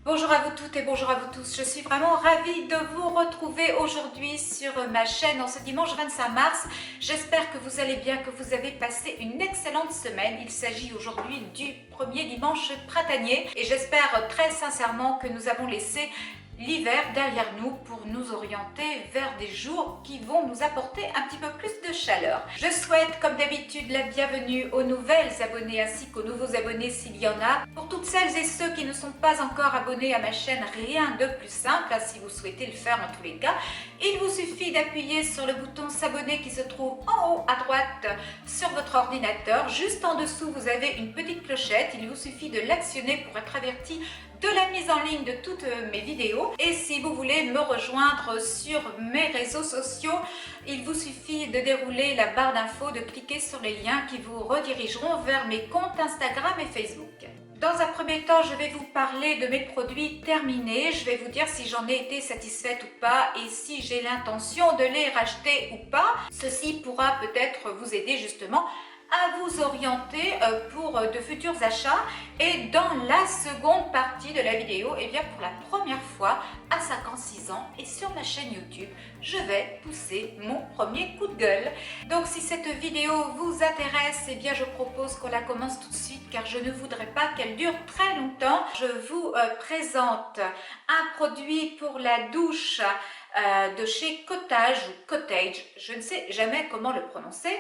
Bonjour à vous toutes et bonjour à vous tous, je suis vraiment ravie de vous retrouver aujourd'hui sur ma chaîne en ce dimanche 25 mars. J'espère que vous allez bien, que vous avez passé une excellente semaine. Il s'agit aujourd'hui du premier dimanche printanier et j'espère très sincèrement que nous avons laissé l'hiver derrière nous pour nous orienter vers des jours qui vont nous apporter un petit peu plus de chaleur. Je souhaite comme d'habitude la bienvenue aux nouvelles abonnées ainsi qu'aux nouveaux abonnés s'il y en a. Pour toutes celles et ceux qui ne sont pas encore abonnés à ma chaîne, rien de plus simple, si vous souhaitez le faire en tous les cas. Il vous suffit d'appuyer sur le bouton s'abonner qui se trouve en haut à droite sur votre ordinateur. Juste en dessous, vous avez une petite clochette. Il vous suffit de l'actionner pour être averti de la mise en ligne de toutes mes vidéos. Et si vous voulez me rejoindre sur mes réseaux sociaux, il vous suffit de dérouler la barre d'infos, de cliquer sur les liens qui vous redirigeront vers mes comptes Instagram et Facebook. Dans un premier temps, je vais vous parler de mes produits terminés. Je vais vous dire si j'en ai été satisfaite ou pas et si j'ai l'intention de les racheter ou pas. Ceci pourra peut-être vous aider justement à vous orienter pour de futurs achats. Et dans la seconde partie de la vidéo, et bien pour la première fois à 56 ans et sur ma chaîne YouTube, je vais pousser mon premier coup de gueule. Donc si cette vidéo vous intéresse, et bien je propose qu'on la commence tout de suite car je ne voudrais pas qu'elle dure très longtemps. Je vous présente un produit pour la douche de chez Cottage ou Cottage, je ne sais jamais comment le prononcer,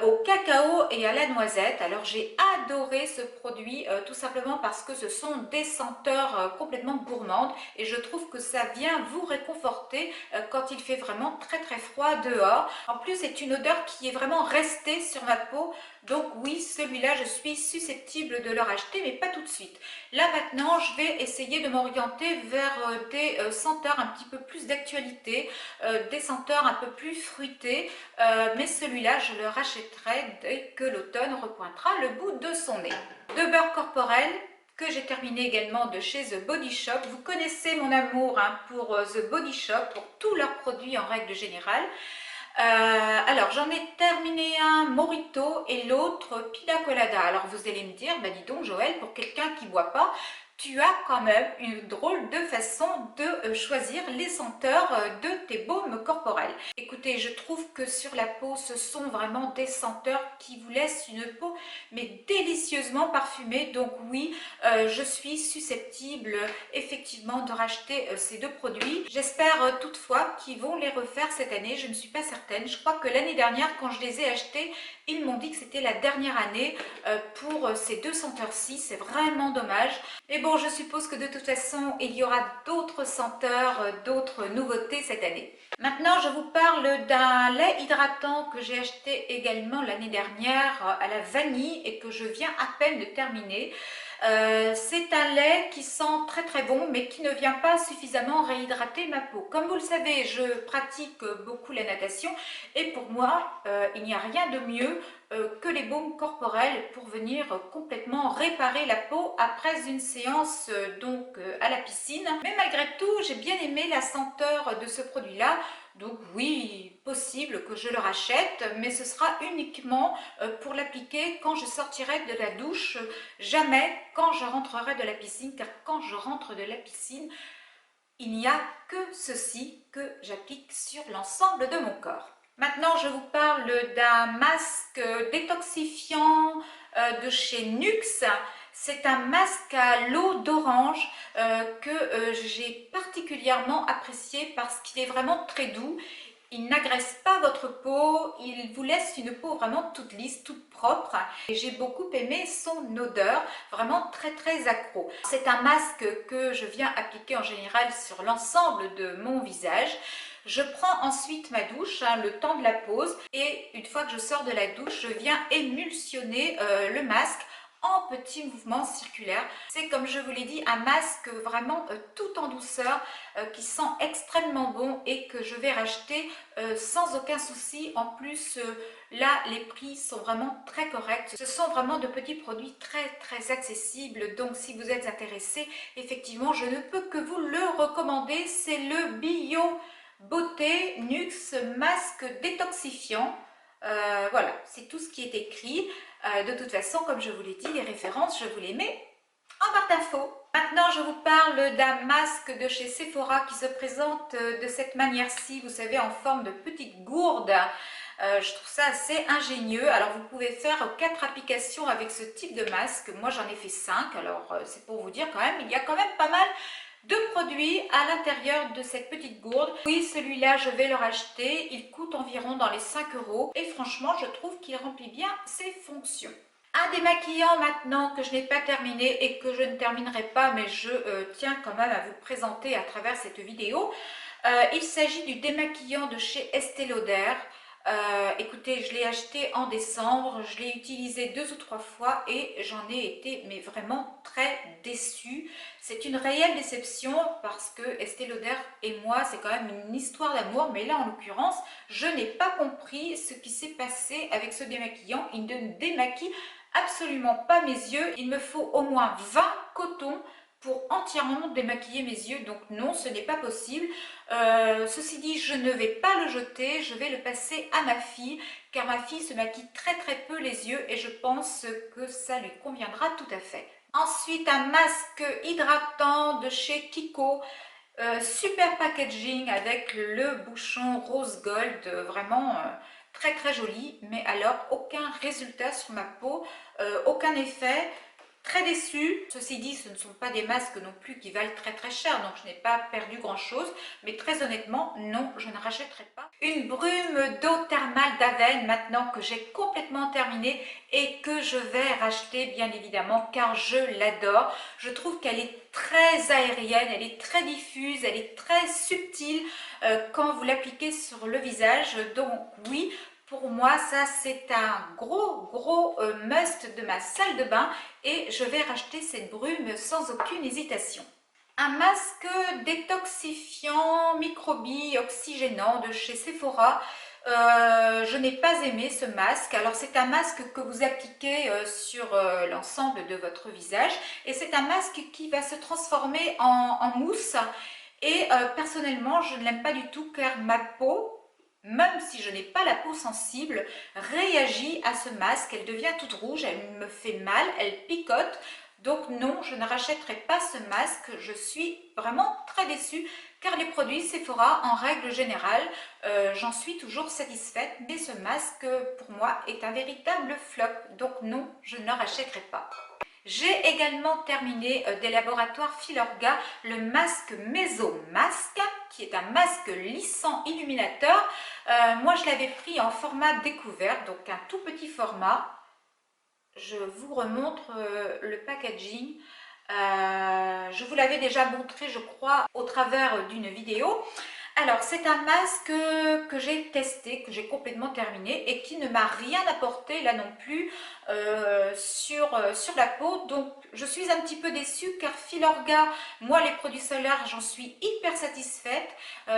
au cacao et à la noisette. Alors j'ai adoré ce produit tout simplement parce que ce sont des senteurs complètement gourmandes et je trouve que ça vient vous réconforter quand il fait vraiment très froid dehors. En plus c'est une odeur qui est vraiment restée sur ma peau, donc oui, celui-là je suis susceptible de le racheter mais pas tout de suite. Là maintenant je vais essayer de m'orienter vers des senteurs un petit peu plus d'actualité, des senteurs un peu plus fruitées, mais celui-là je le rachèterai dès que l'automne repointera le bout de son nez. De beurre corporel que j'ai terminé également de chez The Body Shop. Vous connaissez mon amour pour The Body Shop, pour tous leurs produits en règle générale. Alors j'en ai terminé un Mojito et l'autre Pina Colada. Alors vous allez me dire, bah dis donc Joël, pour quelqu'un qui ne boit pas, tu as quand même une drôle de façon de choisir les senteurs de tes baumes corporels. Écoutez, je trouve que sur la peau, ce sont vraiment des senteurs qui vous laissent une peau mais délicieusement parfumée. Donc oui, je suis susceptible effectivement de racheter ces deux produits. J'espère toutefois qu'ils vont les refaire cette année, je ne suis pas certaine. Je crois que l'année dernière, quand je les ai achetés, ils m'ont dit que c'était la dernière année pour ces deux senteurs-ci. C'est vraiment dommage. Mais bon, je suppose que de toute façon, il y aura d'autres senteurs, d'autres nouveautés cette année. Maintenant, je vous parle d'un lait hydratant que j'ai acheté également l'année dernière à la vanille et que je viens à peine de terminer. C'est un lait qui sent très bon mais qui ne vient pas suffisamment réhydrater ma peau. Comme vous le savez, je pratique beaucoup la natation et pour moi, il n'y a rien de mieux que les baumes corporels pour venir complètement réparer la peau après une séance à la piscine. Mais malgré tout, j'ai bien aimé la senteur de ce produit-là. Donc oui, possible que je le rachète, mais ce sera uniquement pour l'appliquer quand je sortirai de la douche, jamais quand je rentrerai de la piscine, car quand je rentre de la piscine, il n'y a que ceci que j'applique sur l'ensemble de mon corps. Maintenant, je vous parle d'un masque détoxifiant de chez Nuxe. C'est un masque à l'eau d'orange que j'ai particulièrement apprécié parce qu'il est vraiment très doux. Il n'agresse pas votre peau, il vous laisse une peau vraiment toute lisse, toute propre. Et j'ai beaucoup aimé son odeur, vraiment très accro. C'est un masque que je viens appliquer en général sur l'ensemble de mon visage. Je prends ensuite ma douche, le temps de la pause, et une fois que je sors de la douche, je viens émulsionner le masque en petits mouvements circulaires. C'est, comme je vous l'ai dit, un masque vraiment tout en douceur qui sent extrêmement bon et que je vais racheter sans aucun souci. En plus, là, les prix sont vraiment très corrects. Ce sont vraiment de petits produits très accessibles. Donc, si vous êtes intéressé, effectivement, je ne peux que vous le recommander. C'est le Bio Beauté Nuxe Masque Détoxifiant. Voilà, c'est tout ce qui est écrit. De toute façon, comme je vous l'ai dit, les références, je vous les mets en barre d'infos. Maintenant, je vous parle d'un masque de chez Sephora qui se présente de cette manière-ci, vous savez, en forme de petite gourde. Je trouve ça assez ingénieux. Alors, vous pouvez faire 4 applications avec ce type de masque. Moi, j'en ai fait 5. Alors, c'est pour vous dire quand même, il y a quand même pas mal de produits à l'intérieur de cette petite gourde. Oui, celui-là, je vais le racheter. Il coûte environ dans les 5 euros. Et franchement, je trouve qu'il remplit bien ses fonctions. Un démaquillant maintenant que je n'ai pas terminé et que je ne terminerai pas, mais je tiens quand même à vous présenter à travers cette vidéo. Il s'agit du démaquillant de chez Estée Lauder. Écoutez, je l'ai acheté en décembre, je l'ai utilisé 2 ou 3 fois et j'en ai été mais vraiment très déçue. C'est une réelle déception parce que Estée Lauder et moi, c'est quand même une histoire d'amour, mais là en l'occurrence, je n'ai pas compris ce qui s'est passé avec ce démaquillant. Il ne démaquille absolument pas mes yeux. Il me faut au moins 20 cotons pour entièrement démaquiller mes yeux, donc non, ce n'est pas possible. Ceci dit, je ne vais pas le jeter, je vais le passer à ma fille, car ma fille se maquille très peu les yeux et je pense que ça lui conviendra tout à fait. Ensuite, un masque hydratant de chez Kiko. Super packaging avec le bouchon rose gold, vraiment très joli, mais alors aucun résultat sur ma peau, aucun effet. Très déçue. Ceci dit, ce ne sont pas des masques non plus qui valent très cher, donc je n'ai pas perdu grand chose, mais très honnêtement, non, je ne rachèterai pas. Une brume d'eau thermale d'Aven maintenant que j'ai complètement terminée et que je vais racheter bien évidemment car je l'adore. Je trouve qu'elle est très aérienne, elle est très diffuse, elle est très subtile quand vous l'appliquez sur le visage, donc oui. Pour moi, ça c'est un gros must de ma salle de bain et je vais racheter cette brume sans aucune hésitation. Un masque détoxifiant, microbie, oxygénant de chez Sephora. Je n'ai pas aimé ce masque. Alors c'est un masque que vous appliquez sur l'ensemble de votre visage et c'est un masque qui va se transformer en mousse et personnellement je ne l'aime pas du tout car ma peau, même si je n'ai pas la peau sensible, réagit à ce masque. Elle devient toute rouge, elle me fait mal, elle picote. Donc non, je ne rachèterai pas ce masque. Je suis vraiment très déçue car les produits Sephora, en règle générale, j'en suis toujours satisfaite. Mais ce masque, pour moi, est un véritable flop. Donc non, je ne le rachèterai pas. J'ai également terminé des laboratoires Filorga le masque Meso Masque, qui est un masque lissant illuminateur. Moi, je l'avais pris en format découvert, donc un tout petit format. Je vous remontre le packaging. Je vous l'avais déjà montré, je crois, au travers d'une vidéo. Alors, c'est un masque que j'ai testé, que j'ai complètement terminé et qui ne m'a rien apporté là non plus sur la peau. Donc, je suis un petit peu déçue car Filorga, moi les produits solaires, j'en suis hyper satisfaite.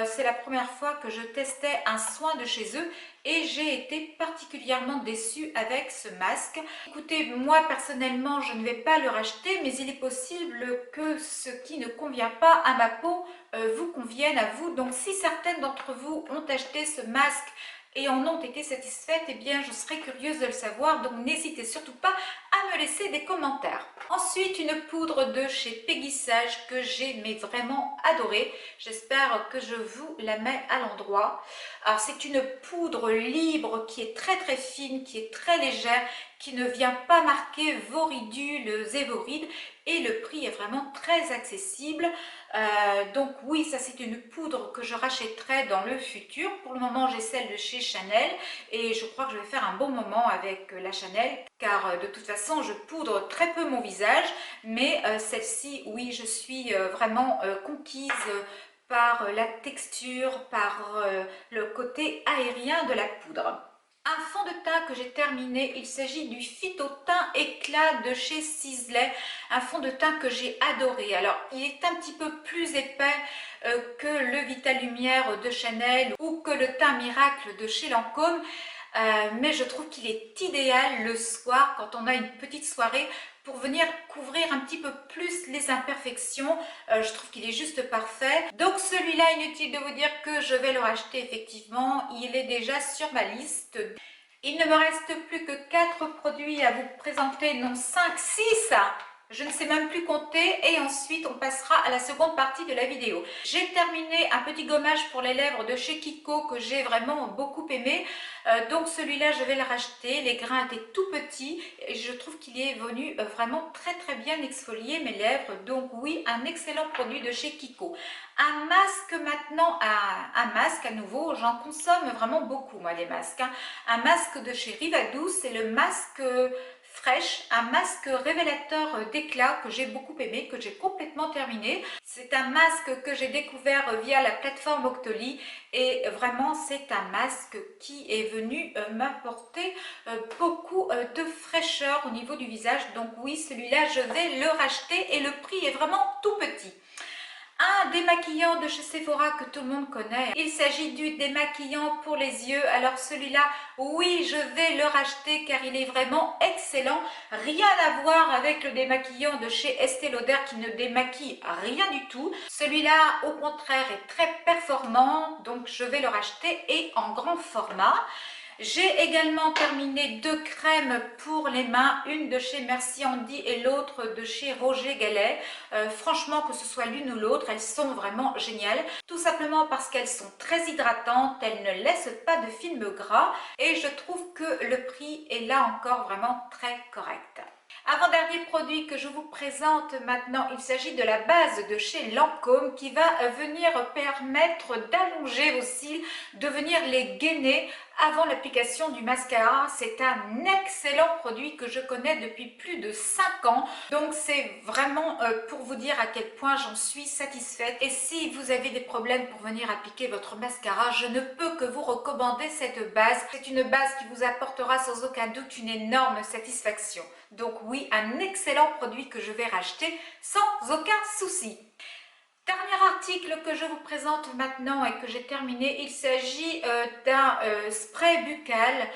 C'est la première fois que je testais un soin de chez eux et j'ai été particulièrement déçue avec ce masque. Écoutez, moi personnellement, je ne vais pas le racheter, mais il est possible que ce qui ne convient pas à ma peau vous convienne à vous. Donc si certaines d'entre vous ont acheté ce masque et en ont été satisfaites, eh bien je serais curieuse de le savoir, donc n'hésitez surtout pas à me laisser des commentaires. Ensuite, une poudre de chez Peggy Sage que j'ai mais vraiment adorée. J'espère que je vous la mets à l'endroit. Alors c'est une poudre libre qui est très fine, qui est très légère, qui ne vient pas marquer vos ridules et vos rides et le prix est vraiment très accessible. Donc oui, ça c'est une poudre que je rachèterai dans le futur. Pour le moment, j'ai celle de chez Chanel et je crois que je vais faire un bon moment avec la Chanel car de toute façon, je poudre très peu mon visage, mais celle-ci, oui, je suis vraiment conquise par la texture, par le côté aérien de la poudre. Un fond de teint que j'ai terminé, il s'agit du Phyto Teint Éclat de chez Sisley, un fond de teint que j'ai adoré. Alors, il est un petit peu plus épais que le Vita Lumière de Chanel ou que le Teint Miracle de chez Lancôme, mais je trouve qu'il est idéal le soir quand on a une petite soirée pour venir couvrir un petit peu plus les imperfections. Je trouve qu'il est juste parfait. Donc celui-là, inutile de vous dire que je vais le racheter effectivement. Il est déjà sur ma liste. Il ne me reste plus que 4 produits à vous présenter, non 5, 6. Je ne sais même plus compter et ensuite on passera à la seconde partie de la vidéo. J'ai terminé un petit gommage pour les lèvres de chez Kiko que j'ai vraiment beaucoup aimé. Donc celui-là je vais le racheter. Les grains étaient tout petits et je trouve qu'il est venu vraiment très bien exfolier mes lèvres. Donc oui, un excellent produit de chez Kiko. Un masque maintenant, un masque à nouveau, j'en consomme vraiment beaucoup moi les masques. Hein. Un masque de chez Rivadou, c'est le masque Fresh, un masque révélateur d'éclat que j'ai beaucoup aimé, que j'ai complètement terminé. C'est un masque que j'ai découvert via la plateforme Octoly et vraiment c'est un masque qui est venu m'apporter beaucoup de fraîcheur au niveau du visage. Donc oui, celui-là je vais le racheter et le prix est vraiment tout petit. Un démaquillant de chez Sephora que tout le monde connaît. Il s'agit du démaquillant pour les yeux. Alors celui-là, oui, je vais le racheter car il est vraiment excellent. Rien à voir avec le démaquillant de chez Estée Lauder qui ne démaquille rien du tout. Celui-là, au contraire, est très performant. Donc je vais le racheter et en grand format. J'ai également terminé 2 crèmes pour les mains, une de chez Merci Andy et l'autre de chez Roger Gallet. Franchement, que ce soit l'une ou l'autre, elles sont vraiment géniales. Tout simplement parce qu'elles sont très hydratantes, elles ne laissent pas de film gras et je trouve que le prix est là encore vraiment très correct. Avant-dernier produit que je vous présente maintenant, il s'agit de la base de chez Lancôme qui va venir permettre d'allonger vos cils, de venir les gainer avant l'application du mascara. C'est un excellent produit que je connais depuis plus de 5 ans. Donc c'est vraiment pour vous dire à quel point j'en suis satisfaite. Et si vous avez des problèmes pour venir appliquer votre mascara, je ne peux que vous recommander cette base. C'est une base qui vous apportera sans aucun doute une énorme satisfaction. Donc oui, un excellent produit que je vais racheter sans aucun souci. Dernier article que je vous présente maintenant et que j'ai terminé, il s'agit d'un spray buccal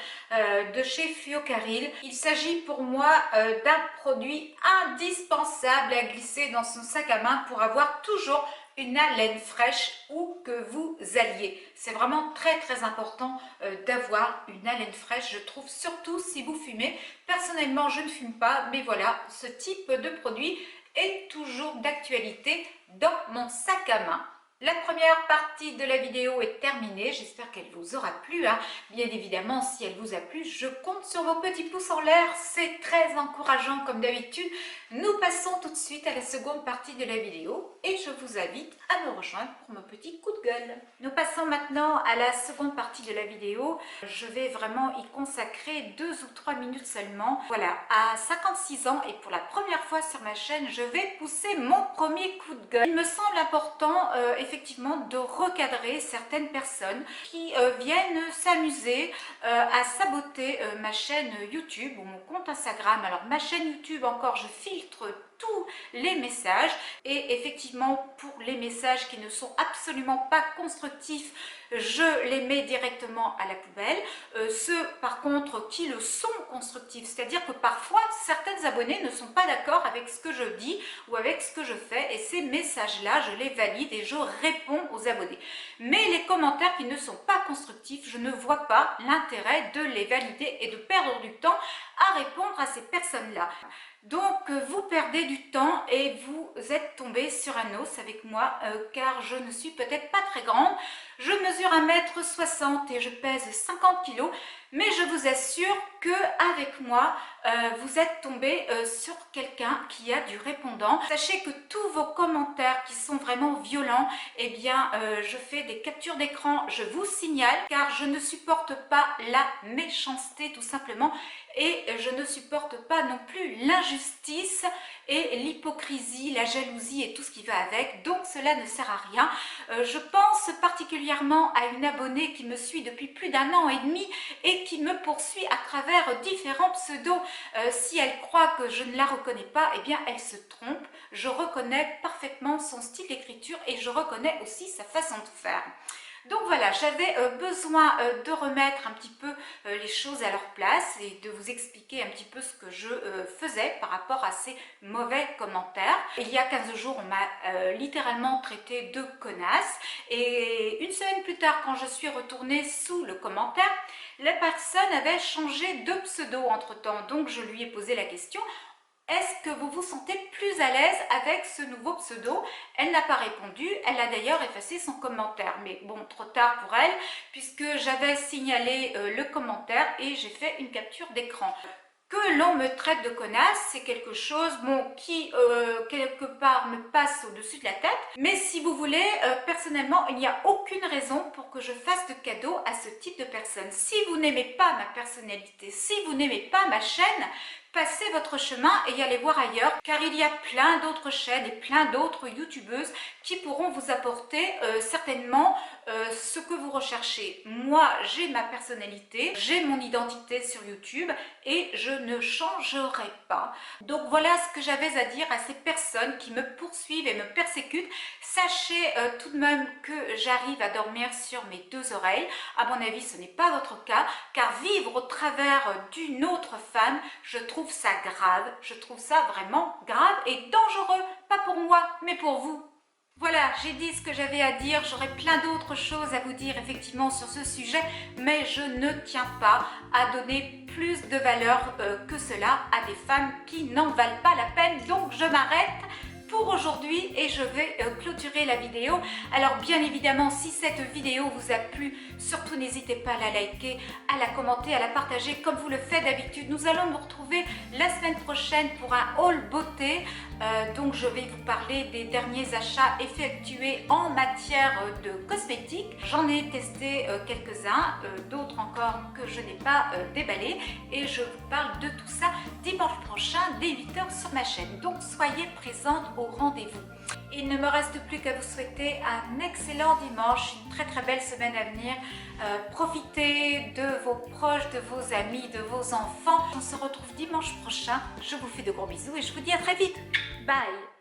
de chez Fiocaril. Il s'agit pour moi d'un produit indispensable à glisser dans son sac à main pour avoir toujours une haleine fraîche où que vous alliez. C'est vraiment très important d'avoir une haleine fraîche, je trouve, surtout si vous fumez. Personnellement, je ne fume pas, mais voilà, ce type de produit est toujours d'actualité dans mon sac à main. La première partie de la vidéo est terminée, j'espère qu'elle vous aura plu. Hein. Bien évidemment, si elle vous a plu, je compte sur vos petits pouces en l'air, c'est très encourageant comme d'habitude. Nous passons tout de suite à la seconde partie de la vidéo et je vous invite à me rejoindre pour mon petit coup de gueule. Nous passons maintenant à la seconde partie de la vidéo. Je vais vraiment y consacrer 2 ou 3 minutes seulement. Voilà, à 56 ans et pour la première fois sur ma chaîne, je vais pousser mon premier coup de gueule. Il me semble important effectivement de recadrer certaines personnes qui viennent s'amuser à saboter ma chaîne YouTube ou mon compte Instagram. Alors ma chaîne YouTube encore, je filtre tous les messages et effectivement pour les messages qui ne sont absolument pas constructifs, je les mets directement à la poubelle. Ceux par contre qui le sont constructifs, c'est-à-dire que parfois certains abonnés ne sont pas d'accord avec ce que je dis ou avec ce que je fais et ces messages-là, je les valide et je réponds aux abonnés. Mais les commentaires qui ne sont pas constructifs, je ne vois pas l'intérêt de les valider et de perdre du temps à répondre à ces personnes-là. Donc vous perdez du temps et vous êtes tombé sur un os avec moi car je ne suis peut-être pas très grande. Je mesure 1,60 m et je pèse 50 kg, mais je vous assure que avec moi, vous êtes tombé sur quelqu'un qui a du répondant. Sachez que tous vos commentaires qui sont vraiment violents, eh bien, je fais des captures d'écran, je vous signale, car je ne supporte pas la méchanceté tout simplement, et je ne supporte pas non plus l'injustice et l'hypocrisie, la jalousie et tout ce qui va avec, donc cela ne sert à rien. Je pense particulièrement à une abonnée qui me suit depuis plus d'1 an et demi et qui me poursuit à travers différents pseudos. Si elle croit que je ne la reconnais pas, eh bien elle se trompe. Je reconnais parfaitement son style d'écriture et je reconnais aussi sa façon de faire. Donc voilà, j'avais besoin de remettre un petit peu les choses à leur place et de vous expliquer un petit peu ce que je faisais par rapport à ces mauvais commentaires. Il y a 15 jours, on m'a littéralement traité de connasse et une semaine plus tard, quand je suis retournée sous le commentaire, la personne avait changé de pseudo entre-temps. Donc je lui ai posé la question: Est-ce que vous vous sentez plus à l'aise avec ce nouveau pseudo? Elle n'a pas répondu, elle a d'ailleurs effacé son commentaire. Mais bon, trop tard pour elle, puisque j'avais signalé le commentaire et j'ai fait une capture d'écran. Que l'on me traite de connasse, c'est quelque chose qui, quelque part, me passe au-dessus de la tête. Mais si vous voulez, personnellement, il n'y a aucune raison pour que je fasse de cadeau à ce type de personne. Si vous n'aimez pas ma personnalité, si vous n'aimez pas ma chaîne, passez votre chemin et allez voir ailleurs, car il y a plein d'autres chaînes et plein d'autres youtubeuses qui pourront vous apporter certainement ce que vous recherchez. Moi, j'ai ma personnalité, j'ai mon identité sur YouTube et je ne changerai pas. Donc voilà ce que j'avais à dire à ces personnes qui me poursuivent et me persécutent. Sachez tout de même que j'arrive à dormir sur mes deux oreilles. À mon avis, ce n'est pas votre cas, car vivre au travers d'une autre femme, je trouve ça grave, je trouve ça vraiment grave et dangereux, pas pour moi, mais pour vous. Voilà, j'ai dit ce que j'avais à dire, j'aurais plein d'autres choses à vous dire effectivement sur ce sujet, mais je ne tiens pas à donner plus de valeur que cela à des femmes qui n'en valent pas la peine, donc je m'arrête pour aujourd'hui et je vais clôturer la vidéo. Alors bien évidemment, si cette vidéo vous a plu, surtout n'hésitez pas à la liker, à la commenter, à la partager comme vous le faites d'habitude. Nous allons nous retrouver la semaine prochaine pour un haul beauté. Donc je vais vous parler des derniers achats effectués en matière de cosmétiques. J'en ai testé quelques-uns, d'autres encore que je n'ai pas déballés, et je vous parle de tout ça dimanche prochain dès 8 h sur ma chaîne. Donc soyez présentes au rendez-vous. Il ne me reste plus qu'à vous souhaiter un excellent dimanche, une très belle semaine à venir. Profitez de vos proches, de vos amis, de vos enfants. On se retrouve dimanche prochain. Je vous fais de gros bisous et je vous dis à très vite. Bye!